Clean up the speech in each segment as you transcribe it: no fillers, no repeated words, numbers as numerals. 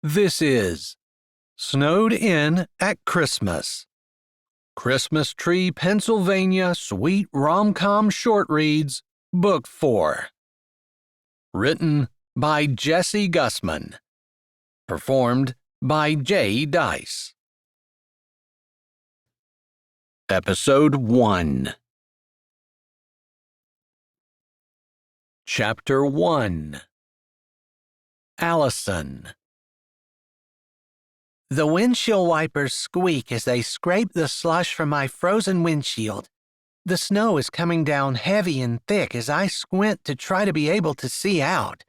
This is Snowed In at Christmas. Christmas Tree, Pennsylvania Sweet Romcom Short Reads, Book 4. Written by Jessie Gussman. Performed by Jay Dyess. Episode 1. Chapter 1. Allison. The windshield wipers squeak as they scrape the slush from my frozen windshield. The snow is coming down heavy and thick as I squint to try to be able to see out.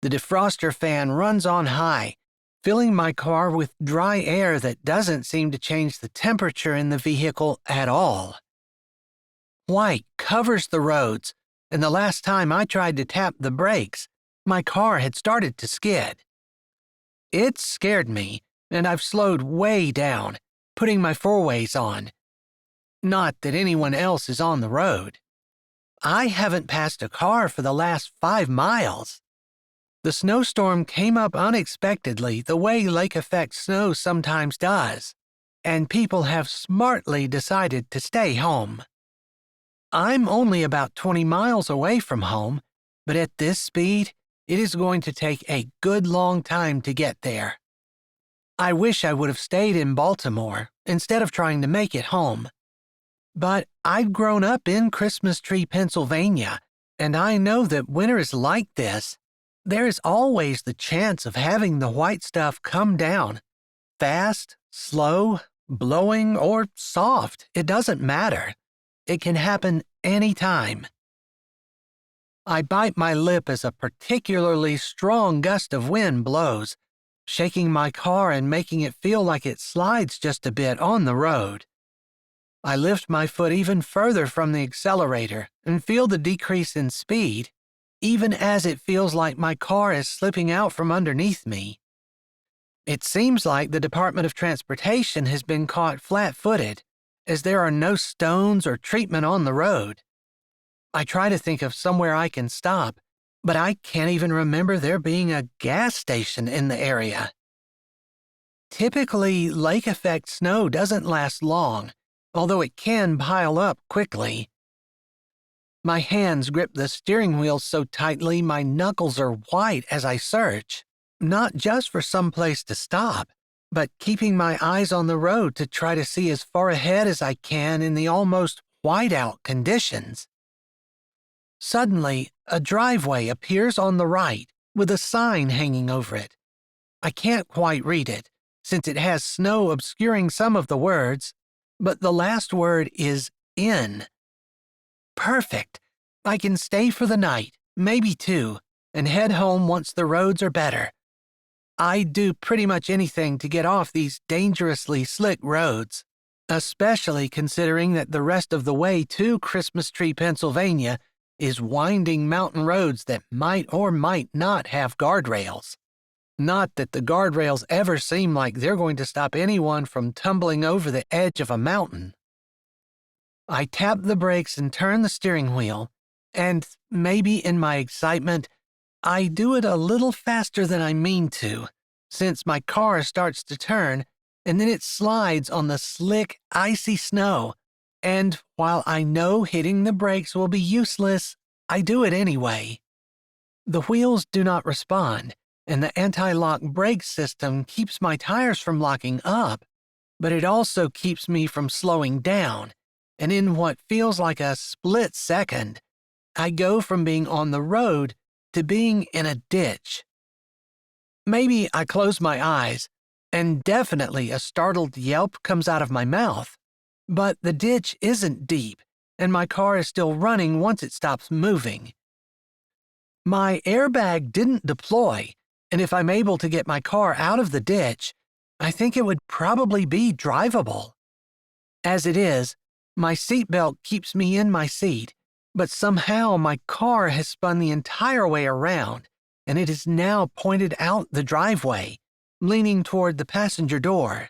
The defroster fan runs on high, filling my car with dry air that doesn't seem to change the temperature in the vehicle at all. White covers the roads, and the last time I tried to tap the brakes, my car had started to skid. It scared me, and I've slowed way down, putting my four-ways on. Not that anyone else is on the road. I haven't passed a car for the last 5 miles. The snowstorm came up unexpectedly the way lake effect snow sometimes does, and people have smartly decided to stay home. I'm only about 20 miles away from home, but at this speed, it is going to take a good long time to get there. I wish I would have stayed in Baltimore instead of trying to make it home. But I've grown up in Christmas Tree, Pennsylvania, and I know that winters like this, there is always the chance of having the white stuff come down. Fast, slow, blowing, or soft, it doesn't matter. It can happen anytime. I bite my lip as a particularly strong gust of wind blows, shaking my car and making it feel like it slides just a bit on the road. I lift my foot even further from the accelerator and feel the decrease in speed, even as it feels like my car is slipping out from underneath me. It seems like the Department of Transportation has been caught flat-footed, as there are no stones or treatment on the road. I try to think of somewhere I can stop, but I can't even remember there being a gas station in the area. Typically, lake effect snow doesn't last long, although it can pile up quickly. My hands grip the steering wheel so tightly my knuckles are white as I search, not just for some place to stop, but keeping my eyes on the road to try to see as far ahead as I can in the almost whiteout conditions. Suddenly, a driveway appears on the right with a sign hanging over it. I can't quite read it, since it has snow obscuring some of the words, but the last word is in. Perfect. I can stay for the night, maybe 2, and head home once the roads are better. I'd do pretty much anything to get off these dangerously slick roads, especially considering that the rest of the way to Christmas Tree, Pennsylvania is winding mountain roads that might or might not have guardrails. Not that the guardrails ever seem like they're going to stop anyone from tumbling over the edge of a mountain. I tap the brakes and turn the steering wheel, and maybe in my excitement, I do it a little faster than I mean to, since my car starts to turn, and then it slides on the slick, icy snow. And while I know hitting the brakes will be useless, I do it anyway. The wheels do not respond, and the anti-lock brake system keeps my tires from locking up, but it also keeps me from slowing down, and in what feels like a split second, I go from being on the road to being in a ditch. Maybe I close my eyes, and definitely a startled yelp comes out of my mouth. But the ditch isn't deep, and my car is still running once it stops moving. My airbag didn't deploy, and if I'm able to get my car out of the ditch, I think it would probably be drivable. As it is, my seatbelt keeps me in my seat, but somehow my car has spun the entire way around, and it is now pointed out the driveway, leaning toward the passenger door.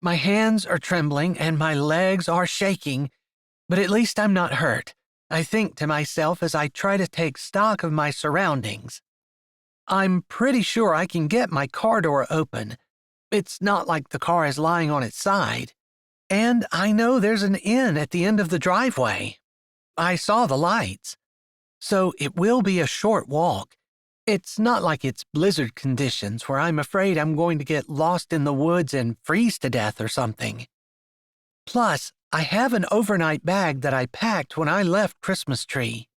My hands are trembling and my legs are shaking, but at least I'm not hurt, I think to myself as I try to take stock of my surroundings. I'm pretty sure I can get my car door open. It's not like the car is lying on its side. And I know there's an inn at the end of the driveway. I saw the lights. So it will be a short walk. It's not like it's blizzard conditions where I'm afraid I'm going to get lost in the woods and freeze to death or something. Plus, I have an overnight bag that I packed when I left Christmas Tree.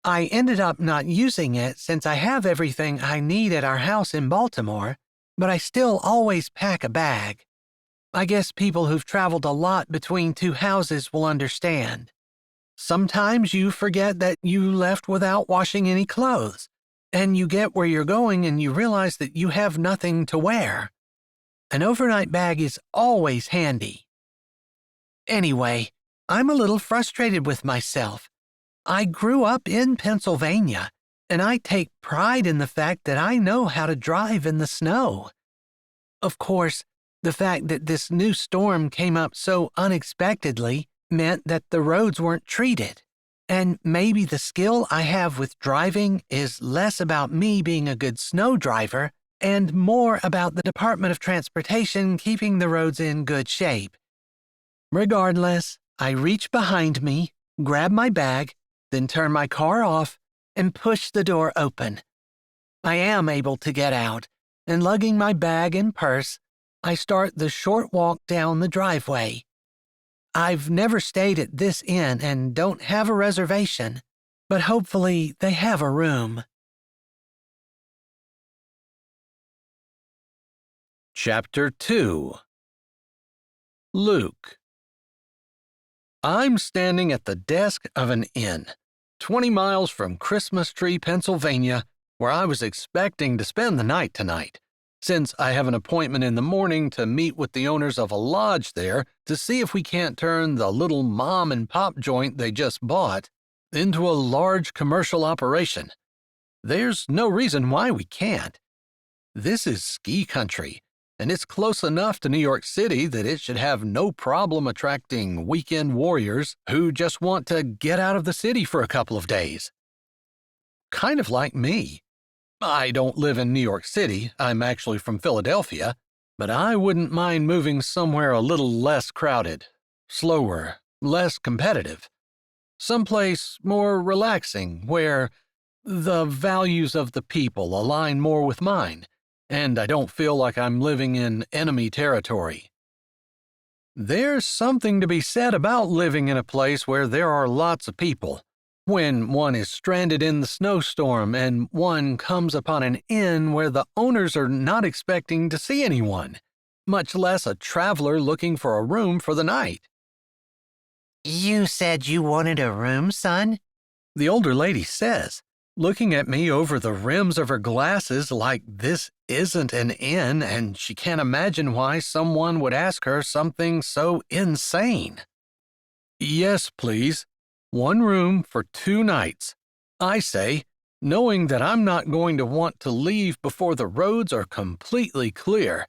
I ended up not using it since I have everything I need at our house in Baltimore, but I still always pack a bag. I guess people who've traveled a lot between two houses will understand. Sometimes you forget that you left without washing any clothes, and you get where you're going and you realize that you have nothing to wear. An overnight bag is always handy. Anyway, I'm a little frustrated with myself. I grew up in Pennsylvania, and I take pride in the fact that I know how to drive in the snow. Of course, the fact that this new storm came up so unexpectedly meant that the roads weren't treated, and maybe the skill I have with driving is less about me being a good snow driver and more about the Department of Transportation keeping the roads in good shape. Regardless, I reach behind me, grab my bag, then turn my car off and push the door open. I am able to get out, and lugging my bag and purse, I start the short walk down the driveway. I've never stayed at this inn and don't have a reservation, but hopefully they have a room. Chapter 2. Luke. I'm standing at the desk of an inn, 20 miles from Christmas Tree, Pennsylvania, where I was expecting to spend the night tonight, since I have an appointment in the morning to meet with the owners of a lodge there to see if we can't turn the little mom-and-pop joint they just bought into a large commercial operation. There's no reason why we can't. This is ski country, and it's close enough to New York City that it should have no problem attracting weekend warriors who just want to get out of the city for a couple of days. Kind of like me. I don't live in New York City, I'm actually from Philadelphia, but I wouldn't mind moving somewhere a little less crowded, slower, less competitive. Someplace more relaxing where the values of the people align more with mine, and I don't feel like I'm living in enemy territory. There's something to be said about living in a place where there are lots of people. When one is stranded in the snowstorm and one comes upon an inn where the owners are not expecting to see anyone, much less a traveler looking for a room for the night. You said you wanted a room, son? The older lady says, looking at me over the rims of her glasses like this isn't an inn and she can't imagine why someone would ask her something so insane. Yes, please. 1 room for 2 nights, I say, knowing that I'm not going to want to leave before the roads are completely clear.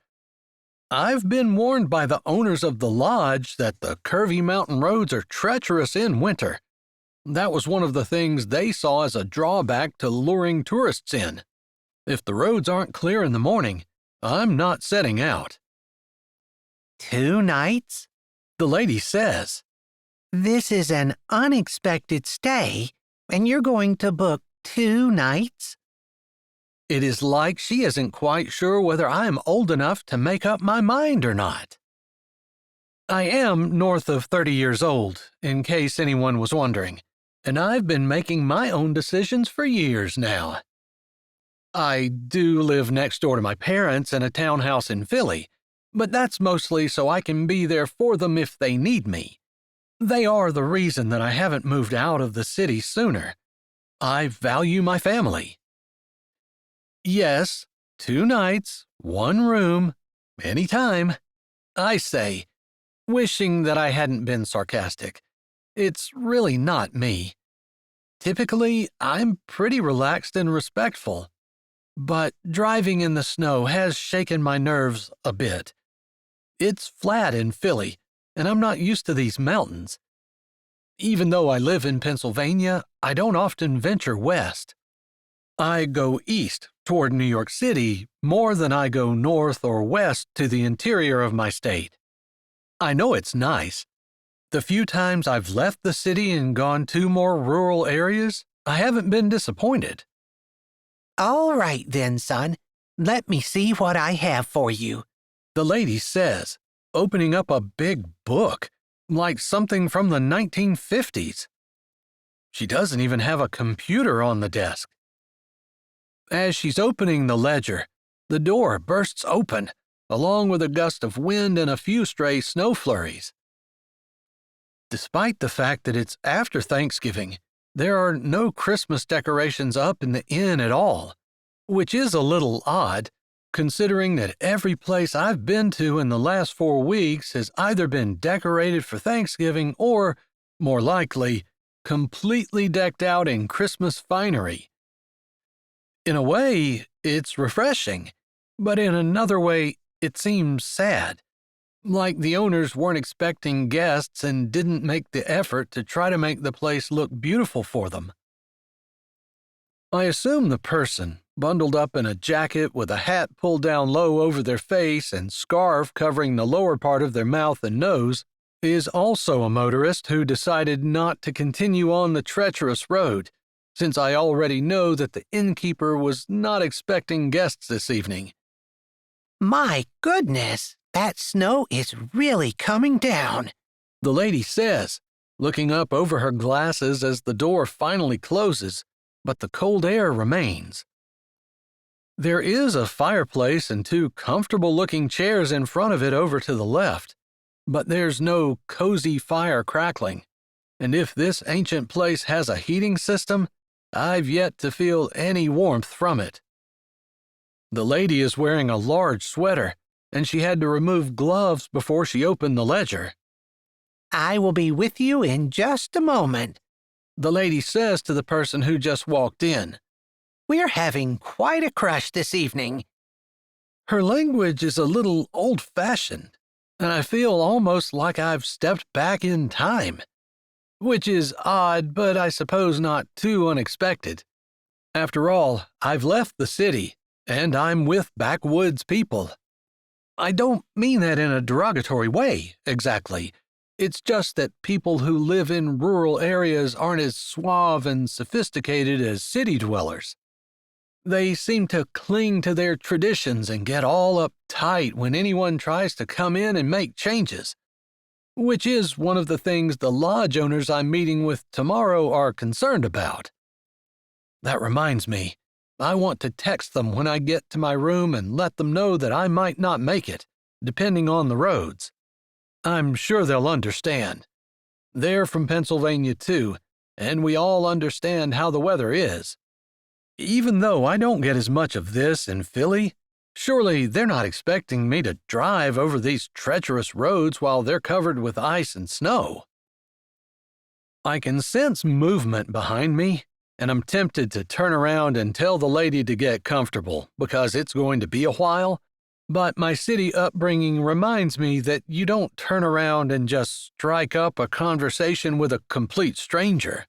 I've been warned by the owners of the lodge that the curvy mountain roads are treacherous in winter. That was one of the things they saw as a drawback to luring tourists in. If the roads aren't clear in the morning, I'm not setting out. 2 nights? The lady says. This is an unexpected stay, and you're going to book 2 nights? It is like she isn't quite sure whether I am old enough to make up my mind or not. I am north of 30 years old, in case anyone was wondering, and I've been making my own decisions for years now. I do live next door to my parents in a townhouse in Philly, but that's mostly so I can be there for them if they need me. They are the reason that I haven't moved out of the city sooner. I value my family. Yes, 2 nights, 1 room, anytime, I say, wishing that I hadn't been sarcastic. It's really not me. Typically, I'm pretty relaxed and respectful, but driving in the snow has shaken my nerves a bit. It's flat in Philly, and I'm not used to these mountains. Even though I live in Pennsylvania, I don't often venture west. I go east toward New York City more than I go north or west to the interior of my state. I know it's nice. The few times I've left the city and gone to more rural areas, I haven't been disappointed. All right then, son. Let me see what I have for you. The lady says, opening up a big book, like something from the 1950s. She doesn't even have a computer on the desk. As she's opening the ledger, the door bursts open, along with a gust of wind and a few stray snow flurries. Despite the fact that it's after Thanksgiving, there are no Christmas decorations up in the inn at all, which is a little odd, considering that every place I've been to in the last 4 weeks has either been decorated for Thanksgiving or, more likely, completely decked out in Christmas finery. In a way, it's refreshing, but in another way, it seems sad. Like the owners weren't expecting guests and didn't make the effort to try to make the place look beautiful for them. I assume the person, bundled up in a jacket with a hat pulled down low over their face and scarf covering the lower part of their mouth and nose, is also a motorist who decided not to continue on the treacherous road, since I already know that the innkeeper was not expecting guests this evening. My goodness, that snow is really coming down, the lady says, looking up over her glasses as the door finally closes, but the cold air remains. There is a fireplace and 2 comfortable-looking chairs in front of it over to the left, but there's no cozy fire crackling, and if this ancient place has a heating system, I've yet to feel any warmth from it. The lady is wearing a large sweater, and she had to remove gloves before she opened the ledger. I will be with you in just a moment, the lady says to the person who just walked in. We're having quite a crush this evening. Her language is a little old-fashioned, and I feel almost like I've stepped back in time, which is odd, but I suppose not too unexpected. After all, I've left the city, and I'm with backwoods people. I don't mean that in a derogatory way, exactly. It's just that people who live in rural areas aren't as suave and sophisticated as city dwellers. They seem to cling to their traditions and get all uptight when anyone tries to come in and make changes, which is one of the things the lodge owners I'm meeting with tomorrow are concerned about. That reminds me, I want to text them when I get to my room and let them know that I might not make it, depending on the roads. I'm sure they'll understand. They're from Pennsylvania too, and we all understand how the weather is. Even though I don't get as much of this in Philly, surely they're not expecting me to drive over these treacherous roads while they're covered with ice and snow. I can sense movement behind me, and I'm tempted to turn around and tell the lady to get comfortable because it's going to be a while, but my city upbringing reminds me that you don't turn around and just strike up a conversation with a complete stranger.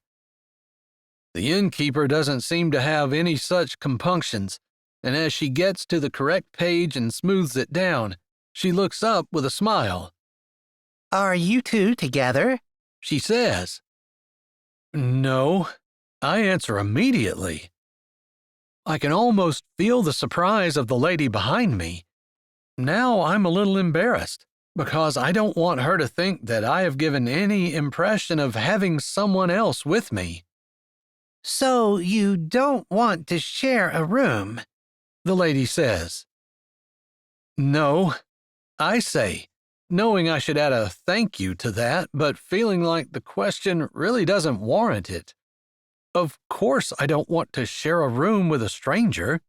The innkeeper doesn't seem to have any such compunctions, and as she gets to the correct page and smooths it down, she looks up with a smile. Are you 2 together? She says. No, I answer immediately. I can almost feel the surprise of the lady behind me. Now I'm a little embarrassed, because I don't want her to think that I have given any impression of having someone else with me. So you don't want to share a room, the lady says. No, I say, knowing I should add a thank you to that, but feeling like the question really doesn't warrant it. Of course I don't want to share a room with a stranger.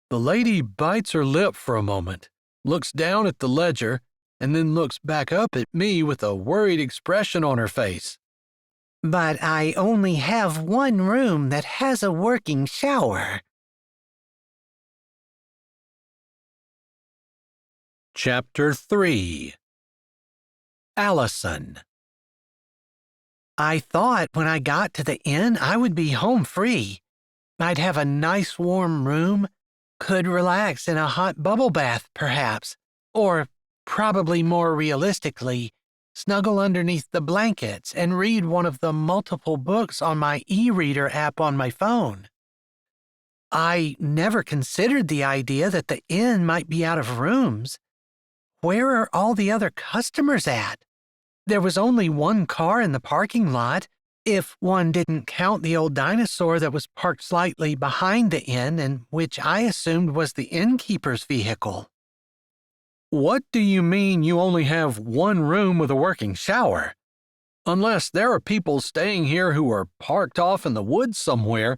The lady bites her lip for a moment, looks down at the ledger, and then looks back up at me with a worried expression on her face. But I only have one room that has a working shower. Chapter 3. Allison. I thought when I got to the inn I would be home free. I'd have a nice warm room, could relax in a hot bubble bath, perhaps, or probably more realistically, snuggle underneath the blankets and read one of the multiple books on my e-reader app on my phone. I never considered the idea that the inn might be out of rooms. Where are all the other customers at? There was only one car in the parking lot, if one didn't count the old dinosaur that was parked slightly behind the inn and which I assumed was the innkeeper's vehicle. What do you mean you only have one room with a working shower? Unless there are people staying here who are parked off in the woods somewhere,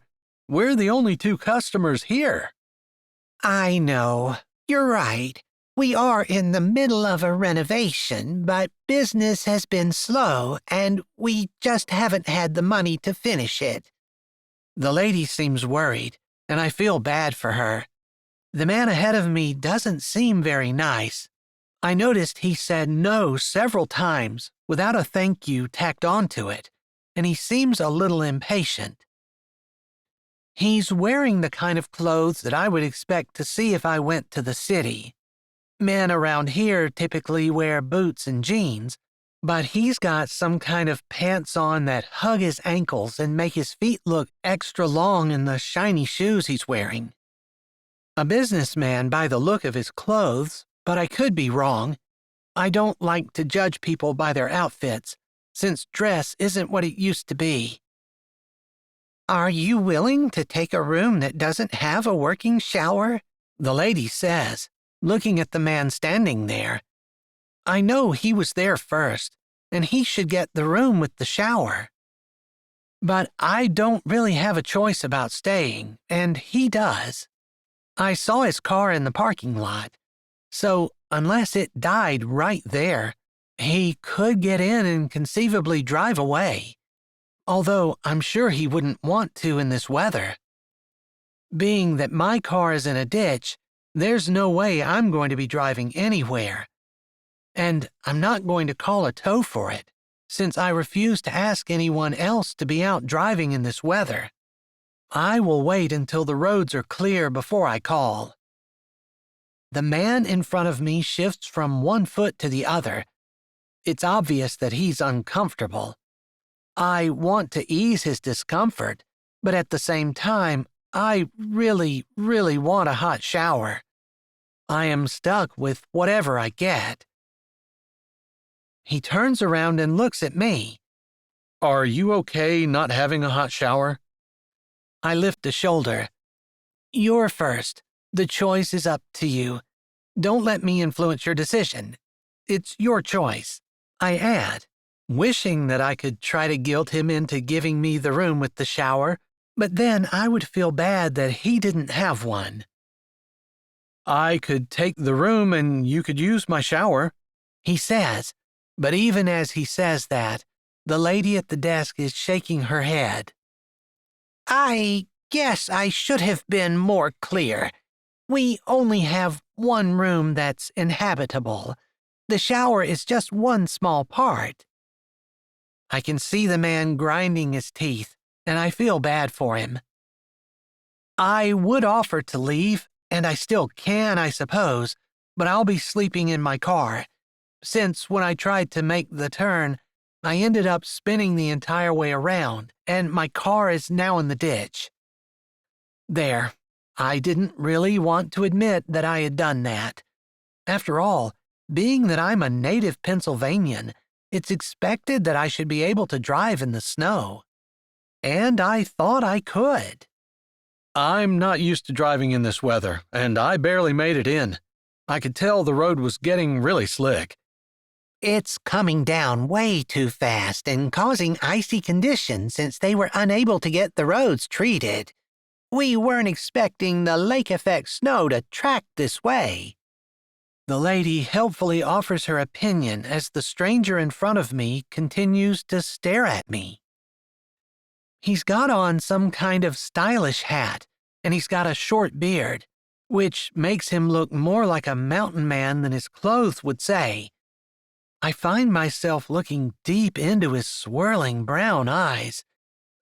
we're the only two customers here. I know. You're right. We are in the middle of a renovation, but business has been slow, and we just haven't had the money to finish it. The lady seems worried, and I feel bad for her. The man ahead of me doesn't seem very nice. I noticed he said no several times without a thank you tacked onto it, and he seems a little impatient. He's wearing the kind of clothes that I would expect to see if I went to the city. Men around here typically wear boots and jeans, but he's got some kind of pants on that hug his ankles and make his feet look extra long in the shiny shoes he's wearing. A businessman by the look of his clothes, but I could be wrong. I don't like to judge people by their outfits, since dress isn't what it used to be. Are you willing to take a room that doesn't have a working shower? The lady says, looking at the man standing there. I know he was there first, and he should get the room with the shower. But I don't really have a choice about staying, and he does. I saw his car in the parking lot, so unless it died right there, he could get in and conceivably drive away. Although I'm sure he wouldn't want to in this weather. Being that my car is in a ditch, there's no way I'm going to be driving anywhere. And I'm not going to call a tow for it, since I refuse to ask anyone else to be out driving in this weather. I will wait until the roads are clear before I call. The man in front of me shifts from one foot to the other. It's obvious that he's uncomfortable. I want to ease his discomfort, but at the same time, I really want a hot shower. I am stuck with whatever I get. He turns around and looks at me. Are you okay not having a hot shower? I lift a shoulder. You're first. The choice is up to you. Don't let me influence your decision. It's your choice. I add, wishing that I could try to guilt him into giving me the room with the shower, but then I would feel bad that he didn't have one. I could take the room and you could use my shower, he says, but even as he says that, the lady at the desk is shaking her head. I guess I should have been more clear. We only have one room that's inhabitable. The shower is just one small part. I can see the man grinding his teeth, and I feel bad for him. I would offer to leave, and I still can, I suppose, but I'll be sleeping in my car, since when I tried to make the turn, I ended up spinning the entire way around, and my car is now in the ditch. There, I didn't really want to admit that I had done that. After all, being that I'm a native Pennsylvanian, it's expected that I should be able to drive in the snow. And I thought I could. I'm not used to driving in this weather, and I barely made it in. I could tell the road was getting really slick. It's coming down way too fast and causing icy conditions since they were unable to get the roads treated. We weren't expecting the lake effect snow to track this way. The lady helpfully offers her opinion as the stranger in front of me continues to stare at me. He's got on some kind of stylish hat, and he's got a short beard, which makes him look more like a mountain man than his clothes would say. I find myself looking deep into his swirling brown eyes,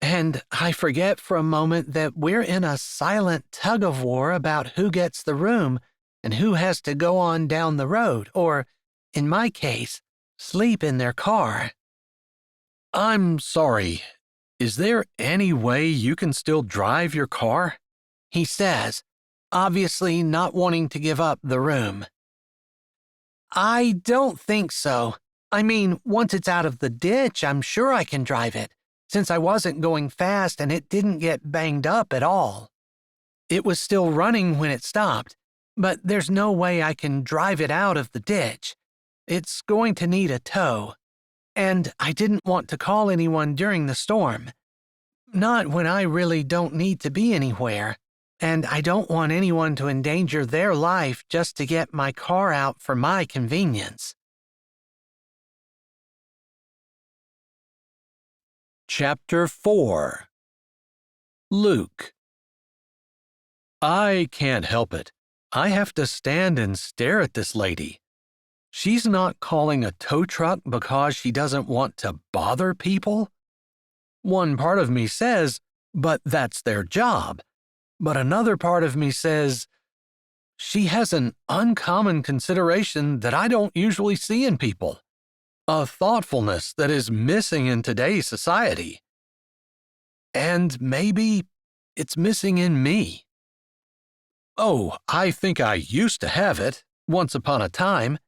And I forget for a moment that we're in a silent tug-of-war about who gets the room and who has to go on down the road, or, in my case, sleep in their car. I'm sorry. Is there any way you can still drive your car? He says, obviously not wanting to give up the room. I don't think so. I mean, once it's out of the ditch, I'm sure I can drive it, since I wasn't going fast and it didn't get banged up at all. It was still running when it stopped, but there's no way I can drive it out of the ditch. It's going to need a tow. And I didn't want to call anyone during the storm. Not when I really don't need to be anywhere. And I don't want anyone to endanger their life just to get my car out for my convenience. Chapter 4. Luke. I can't help it. I have to stand and stare at this lady. She's not calling a tow truck because she doesn't want to bother people. One part of me says, but that's their job. But another part of me says, she has an uncommon consideration that I don't usually see in people. A thoughtfulness that is missing in today's society. And maybe it's missing in me. Oh, I think I used to have it, once upon a time.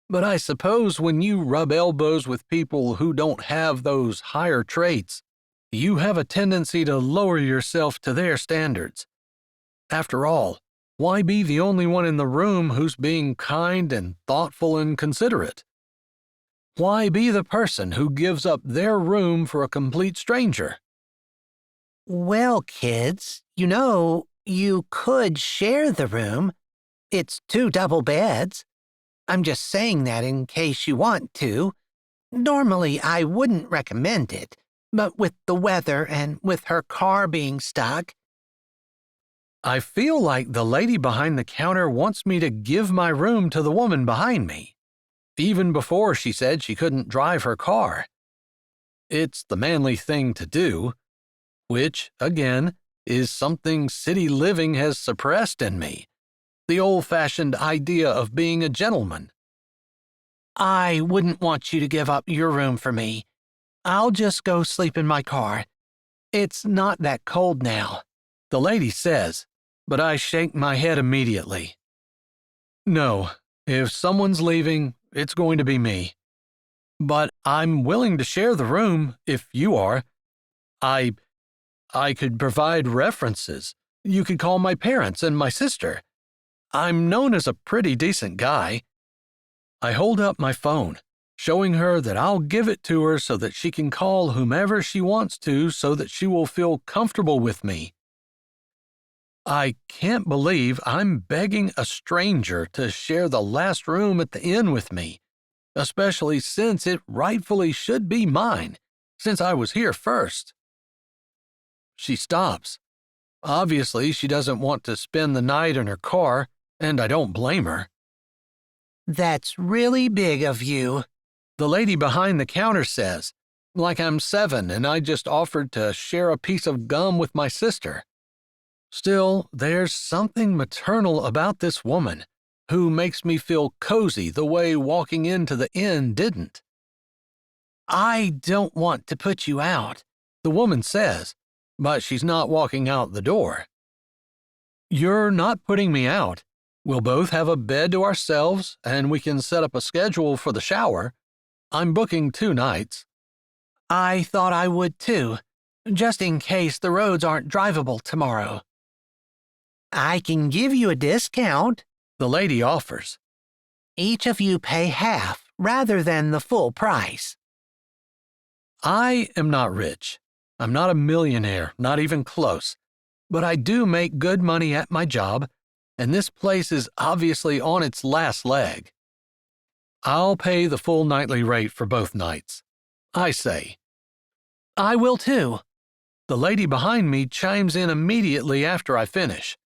But I suppose when you rub elbows with people who don't have those higher traits, you have a tendency to lower yourself to their standards. After all, why be the only one in the room who's being kind and thoughtful and considerate? Why be the person who gives up their room for a complete stranger? Well, kids, you could share the room. It's 2 double beds. I'm just saying that in case you want to. Normally, I wouldn't recommend it, but with the weather and with her car being stuck. I feel like the lady behind the counter wants me to give my room to the woman behind me, even before she said she couldn't drive her car. It's the manly thing to do, which, again, is something city living has suppressed in me. The old-fashioned idea of being a gentleman. I wouldn't want you to give up your room for me. I'll just go sleep in my car. It's not that cold now, the lady says, but I shake my head immediately. No, if someone's leaving, it's going to be me. But I'm willing to share the room if you are. I could provide references. You could call my parents and my sister. I'm known as a pretty decent guy. I hold up my phone, showing her that I'll give it to her so that she can call whomever she wants to so that she will feel comfortable with me. I can't believe I'm begging a stranger to share the last room at the inn with me, especially since it rightfully should be mine, since I was here first. She stops. Obviously, she doesn't want to spend the night in her car, and I don't blame her. That's really big of you, the lady behind the counter says, like I'm 7 and I just offered to share a piece of gum with my sister. Still, there's something maternal about this woman who makes me feel cozy the way walking into the inn didn't. I don't want to put you out, the woman says, but she's not walking out the door. You're not putting me out. We'll both have a bed to ourselves, and we can set up a schedule for the shower. I'm booking 2 nights. I thought I would too, just in case the roads aren't drivable tomorrow. I can give you a discount, the lady offers. Each of you pay half rather than the full price. I am not rich. I'm not a millionaire, not even close. But I do make good money at my job, and this place is obviously on its last leg. I'll pay the full nightly rate for both nights. I say. I will too. The lady behind me chimes in immediately after I finish.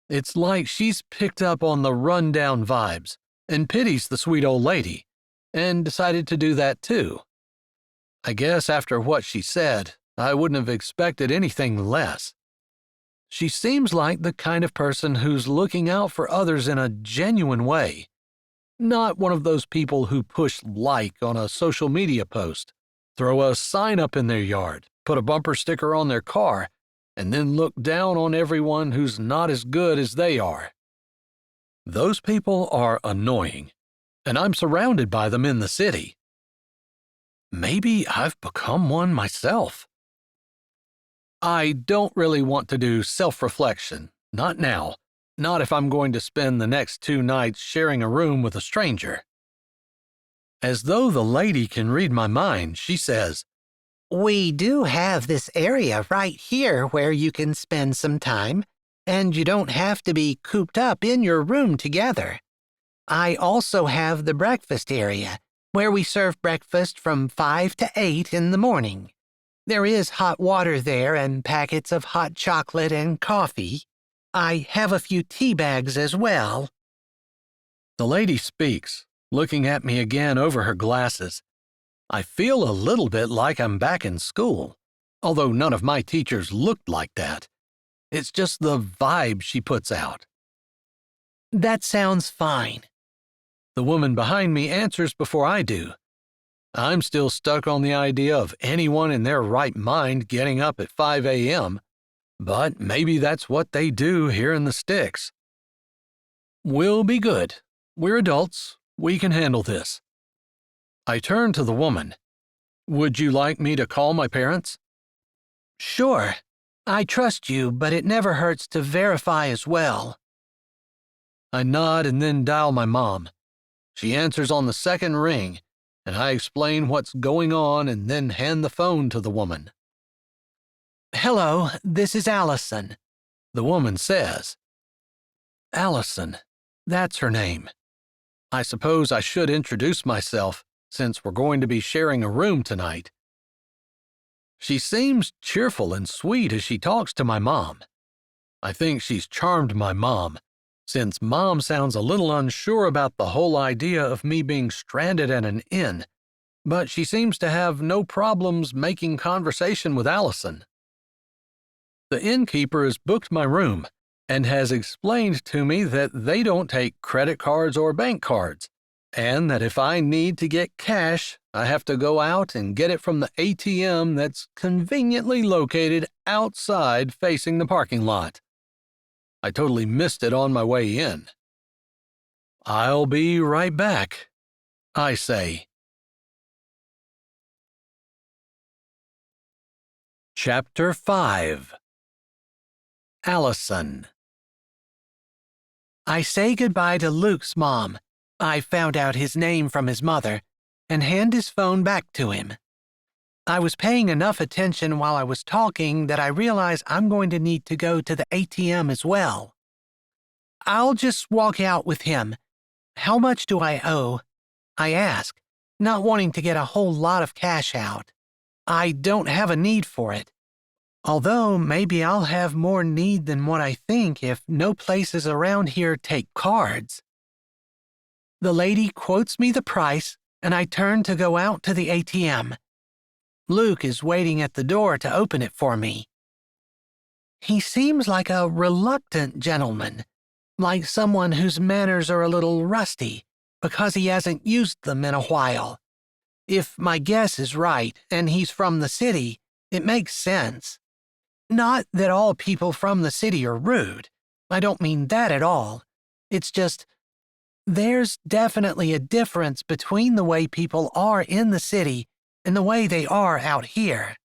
It's like she's picked up on the run-down vibes and pities the sweet old lady, and decided to do that too. I guess after what she said, I wouldn't have expected anything less. She seems like the kind of person who's looking out for others in a genuine way. Not one of those people who push like on a social media post, throw a sign up in their yard, put a bumper sticker on their car, and then look down on everyone who's not as good as they are. Those people are annoying, and I'm surrounded by them in the city. Maybe I've become one myself. I don't really want to do self-reflection, not now, not if I'm going to spend the next 2 nights sharing a room with a stranger. As though the lady can read my mind, she says, We do have this area right here where you can spend some time, and you don't have to be cooped up in your room together. I also have the breakfast area, where we serve breakfast from 5 to 8 in the morning. There is hot water there and packets of hot chocolate and coffee. I have a few tea bags as well. The lady speaks, looking at me again over her glasses. I feel a little bit like I'm back in school, although none of my teachers looked like that. It's just the vibe she puts out. That sounds fine. The woman behind me answers before I do. I'm still stuck on the idea of anyone in their right mind getting up at 5 a.m., but maybe that's what they do here in the sticks. We'll be good. We're adults. We can handle this. I turn to the woman. Would you like me to call my parents? Sure. I trust you, but it never hurts to verify as well. I nod and then dial my mom. She answers on the second ring, and I explain what's going on and then hand the phone to the woman. Hello, this is Allison. The woman says. Allison, that's her name. I suppose I should introduce myself, since we're going to be sharing a room tonight. She seems cheerful and sweet as she talks to my mom. I think she's charmed my mom, since Mom sounds a little unsure about the whole idea of me being stranded at an inn, but she seems to have no problems making conversation with Allison. The innkeeper has booked my room and has explained to me that they don't take credit cards or bank cards, and that if I need to get cash, I have to go out and get it from the ATM that's conveniently located outside facing the parking lot. I totally missed it on my way in. I'll be right back, I say. Chapter 5. Allison. I say goodbye to Luke's mom. I found out his name from his mother and hand his phone back to him. I was paying enough attention while I was talking that I realize I'm going to need to go to the ATM as well. I'll just walk out with him. How much do I owe? I ask, not wanting to get a whole lot of cash out. I don't have a need for it. Although maybe I'll have more need than what I think if no places around here take cards. The lady quotes me the price, and I turn to go out to the ATM. Luke is waiting at the door to open it for me. He seems like a reluctant gentleman, like someone whose manners are a little rusty because he hasn't used them in a while. If my guess is right and he's from the city, it makes sense. Not that all people from the city are rude. I don't mean that at all. It's just, there's definitely a difference between the way people are in the city and the way they are out here.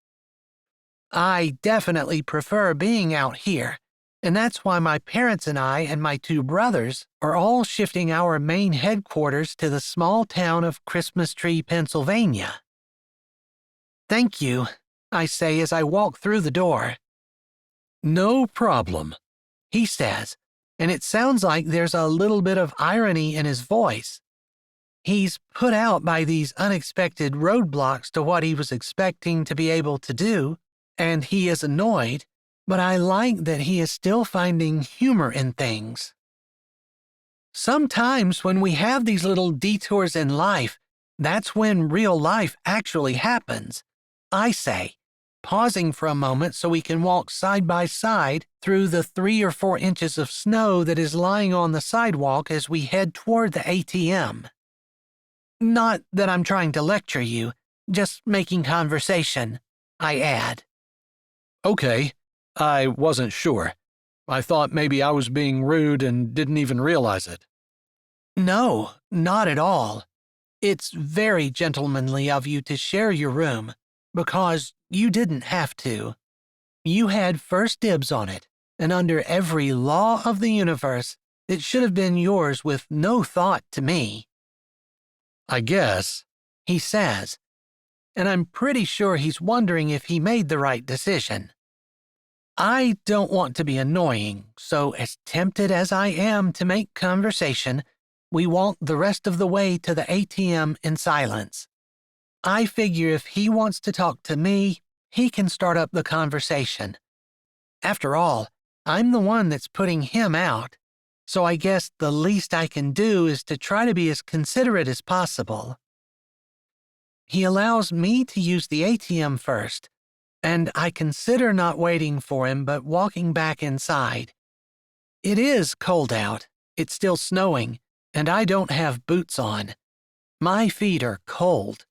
I definitely prefer being out here, and that's why my parents and I and my 2 brothers are all shifting our main headquarters to the small town of Christmas Tree, Pennsylvania. Thank you, I say as I walk through the door. No problem, he says, and it sounds like there's a little bit of irony in his voice. He's put out by these unexpected roadblocks to what he was expecting to be able to do, and he is annoyed, but I like that he is still finding humor in things. Sometimes when we have these little detours in life, that's when real life actually happens, I say, pausing for a moment so we can walk side by side through the 3 or 4 inches of snow that is lying on the sidewalk as we head toward the ATM. Not that I'm trying to lecture you, just making conversation, I add. Okay, I wasn't sure. I thought maybe I was being rude and didn't even realize it. No, not at all. It's very gentlemanly of you to share your room, because you didn't have to. You had first dibs on it, and under every law of the universe, it should have been yours with no thought to me. I guess, he says, and I'm pretty sure he's wondering if he made the right decision. I don't want to be annoying, so as tempted as I am to make conversation, we walk the rest of the way to the ATM in silence. I figure if he wants to talk to me, he can start up the conversation. After all, I'm the one that's putting him out, so I guess the least I can do is to try to be as considerate as possible. He allows me to use the ATM first, and I consider not waiting for him but walking back inside. It is cold out, it's still snowing, and I don't have boots on. My feet are cold.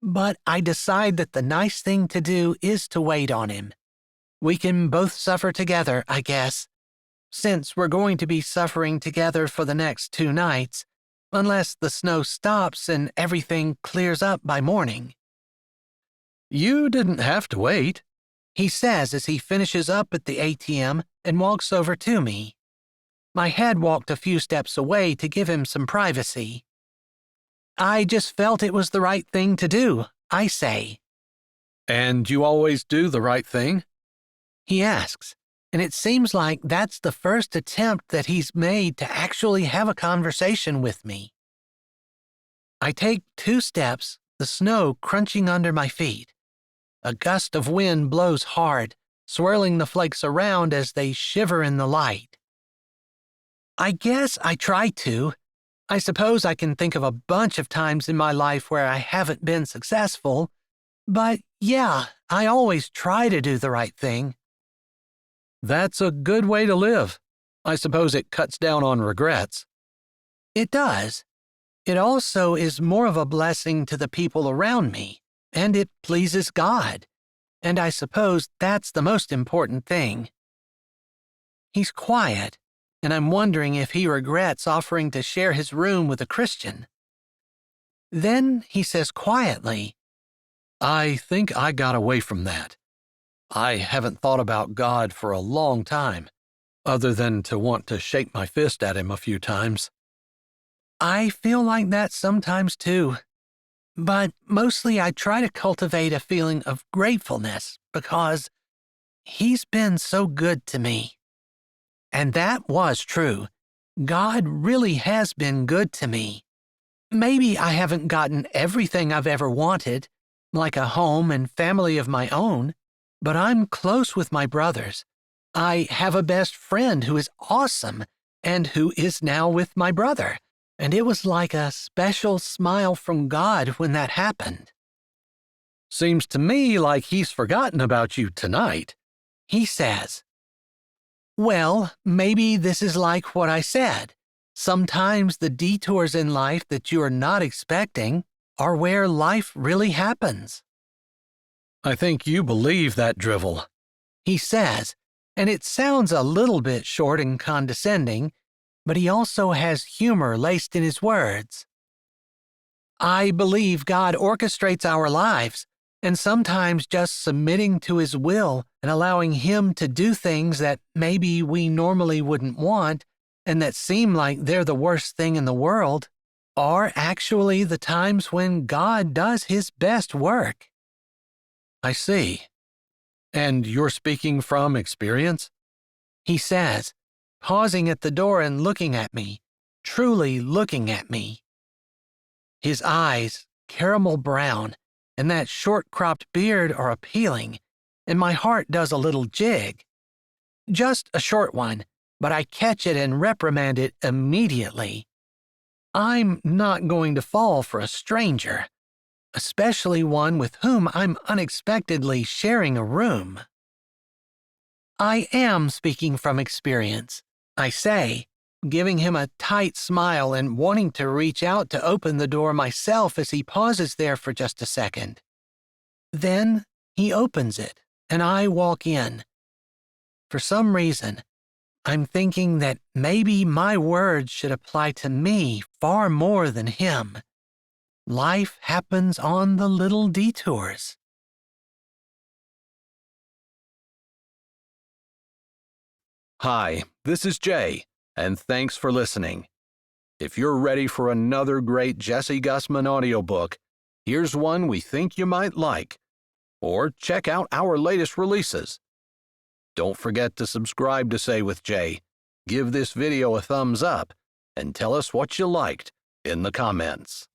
But I decide that the nice thing to do is to wait on him. We can both suffer together, I guess, since we're going to be suffering together for the next 2 nights, unless the snow stops and everything clears up by morning. You didn't have to wait, he says as he finishes up at the ATM and walks over to me. My head walked a few steps away to give him some privacy. I just felt it was the right thing to do, I say. And you always do the right thing? He asks, and it seems like that's the first attempt that he's made to actually have a conversation with me. I take 2 steps, the snow crunching under my feet. A gust of wind blows hard, swirling the flakes around as they shiver in the light. I guess I try to. I suppose I can think of a bunch of times in my life where I haven't been successful, but yeah, I always try to do the right thing. That's a good way to live. I suppose it cuts down on regrets. It does. It also is more of a blessing to the people around me, and it pleases God, and I suppose that's the most important thing. He's quiet, and I'm wondering if he regrets offering to share his room with a Christian. Then he says quietly, I think I got away from that. I haven't thought about God for a long time, other than to want to shake my fist at him a few times. I feel like that sometimes too, but mostly I try to cultivate a feeling of gratefulness because he's been so good to me. And that was true. God really has been good to me. Maybe I haven't gotten everything I've ever wanted, like a home and family of my own, but I'm close with my brothers. I have a best friend who is awesome and who is now with my brother, and it was like a special smile from God when that happened. Seems to me like he's forgotten about you tonight, he says. Well, maybe this is like what I said. Sometimes the detours in life that you are not expecting are where life really happens. I think you believe that drivel, he says, and it sounds a little bit short and condescending, but he also has humor laced in his words. I believe God orchestrates our lives, and sometimes just submitting to his will and allowing him to do things that maybe we normally wouldn't want and that seem like they're the worst thing in the world are actually the times when God does his best work. I see. And you're speaking from experience? He says, pausing at the door and looking at me, truly looking at me. His eyes, caramel brown, and that short-cropped beard are appealing, and my heart does a little jig. Just a short one, but I catch it and reprimand it immediately. I'm not going to fall for a stranger. especially one with whom I'm unexpectedly sharing a room. I am speaking from experience, I say, giving him a tight smile and wanting to reach out to open the door myself as he pauses there for just a second. Then he opens it, and I walk in. For some reason, I'm thinking that maybe my words should apply to me far more than him. Life happens on the little detours. Hi, this is Jay, and thanks for listening. If you're ready for another great Jessie Gussman audiobook, here's one we think you might like. Or check out our latest releases. Don't forget to subscribe to Say with Jay, give this video a thumbs up, and tell us what you liked in the comments.